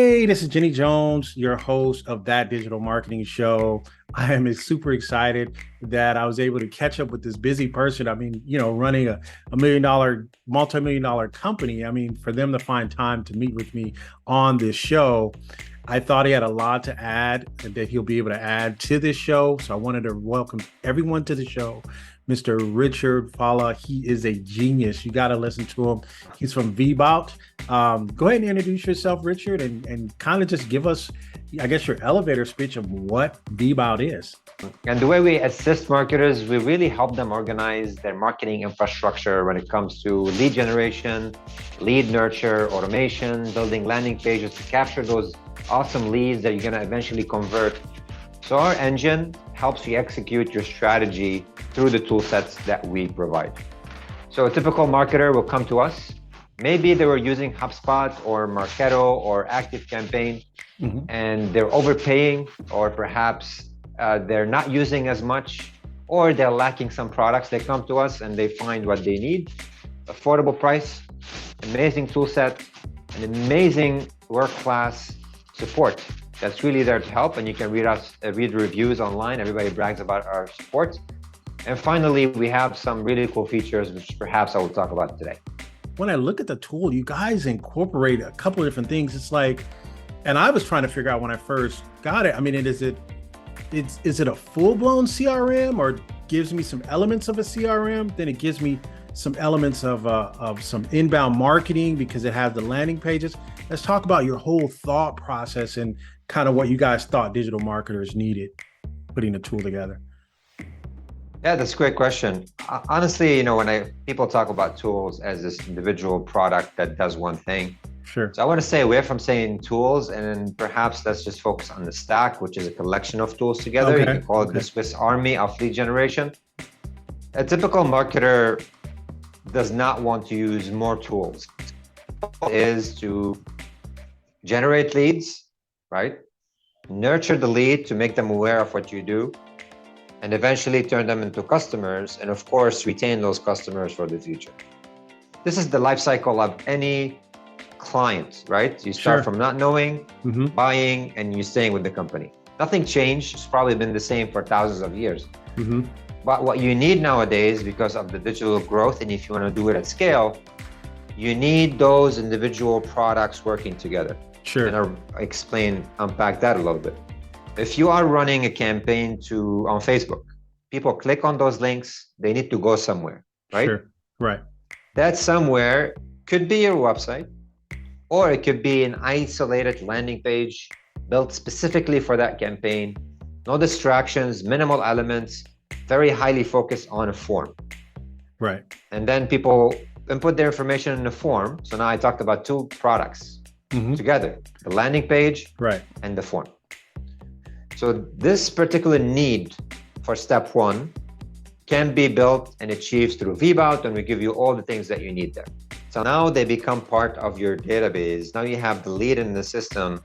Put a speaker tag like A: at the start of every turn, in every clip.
A: Hey, this is Jenny Jones, your host of That Digital Marketing Show. I am super excited that I was able to catch up with this busy person. I mean, running a million dollar, multi-million dollar company. I mean, for them to find time to meet with me on this show, I thought he had a lot to add and that he'll be able to add to this show. So I wanted to welcome everyone to the show. Mr. Richard Falla, he is a genius. You got to listen to him. He's from Vbout. Go ahead and introduce yourself, Richard, and kind of just give us, I guess, your elevator speech of what Vbout is.
B: And the way we assist marketers, we really help them organize their marketing infrastructure when it comes to lead generation, lead nurture, automation, building landing pages to capture those awesome leads that you're going to eventually convert. So our engine helps you execute your strategy through the tool sets that we provide. So a typical marketer will come to us. Maybe they were using HubSpot or Marketo or ActiveCampaign, and they're overpaying, or perhaps they're not using as much, or they're lacking some products. They come to us and they find what they need. Affordable price, amazing tool set, an amazing world-class support that's really there to help. And you can read reviews online. Everybody brags about our support. And finally, we have some really cool features, which perhaps I will talk about today.
A: When I look at the tool, you guys incorporate a couple of different things. It's like, and I was trying to figure out when I first got it. I mean, is it a full-blown CRM, or gives me some elements of a CRM? Then it gives me some elements of some inbound marketing because it has the landing pages. Let's talk about your whole thought process and kind of what you guys thought digital marketers needed putting the tool together.
B: Yeah, that's a great question. Honestly, when people talk about tools as this individual product that does one thing.
A: Sure.
B: So I want to stay away from saying tools, and perhaps let's just focus on the stack, which is a collection of tools together. Okay. You can call it the Swiss Army of lead generation. A typical marketer does not want to use more tools. It is to generate leads, right? Nurture the lead to make them aware of what you do, and eventually turn them into customers, and of course, retain those customers for the future. This is the life cycle of any client, right? You start from not knowing, buying, and you staying with the company. Nothing changed. It's probably been the same for thousands of years. But what you need nowadays, because of the digital growth, and if you want to do it at scale, you need those individual products working together.
A: Sure.
B: And I'll unpack that a little bit. If you are running a campaign on Facebook, people click on those links, they need to go somewhere, right?
A: Sure. Right.
B: That somewhere could be your website, or it could be an isolated landing page built specifically for that campaign. No distractions, minimal elements, very highly focused on a form.
A: Right.
B: And then people input their information in a form. So now I talked about two products together, the landing page and the form. So this particular need for step one can be built and achieved through Vbout, and we give you all the things that you need there. So now they become part of your database. Now you have the lead in the system.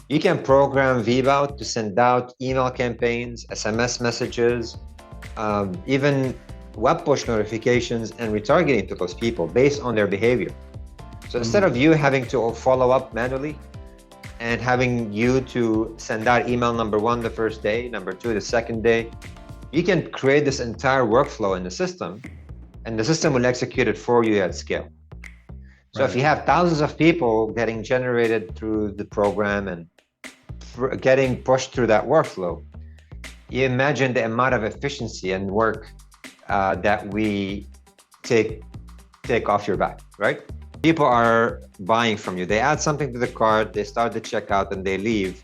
B: You can program Vbout to send out email campaigns, SMS messages, even web push notifications and retargeting to those people based on their behavior. So instead of you having to follow up manually, and having you to send out email number one the first day, number two the second day, you can create this entire workflow in the system, and the system will execute it for you at scale. So if you have thousands of people getting generated through the program and getting pushed through that workflow, you imagine the amount of efficiency and work that we take off your back, right? People are buying from you. They add something to the cart, they start the checkout, and they leave.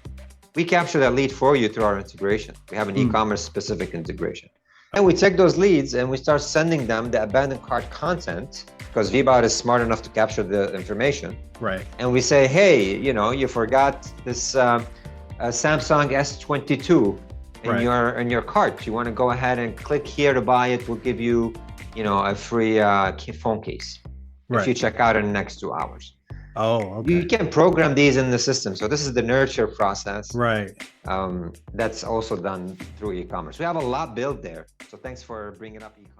B: We capture that lead for you through our integration. We have an e-commerce specific integration. And we take those leads and we start sending them the abandoned cart content, because Vbout is smart enough to capture the information.
A: Right.
B: And we say, hey, you forgot this Samsung S22 in your cart. You want to go ahead and click here to buy it. We'll give you, a free phone case. If you check out in the next 2 hours.
A: Oh, okay.
B: You can program these in the system. So this is the nurture process.
A: Right.
B: That's also done through e-commerce. We have a lot built there. So thanks for bringing up e-commerce.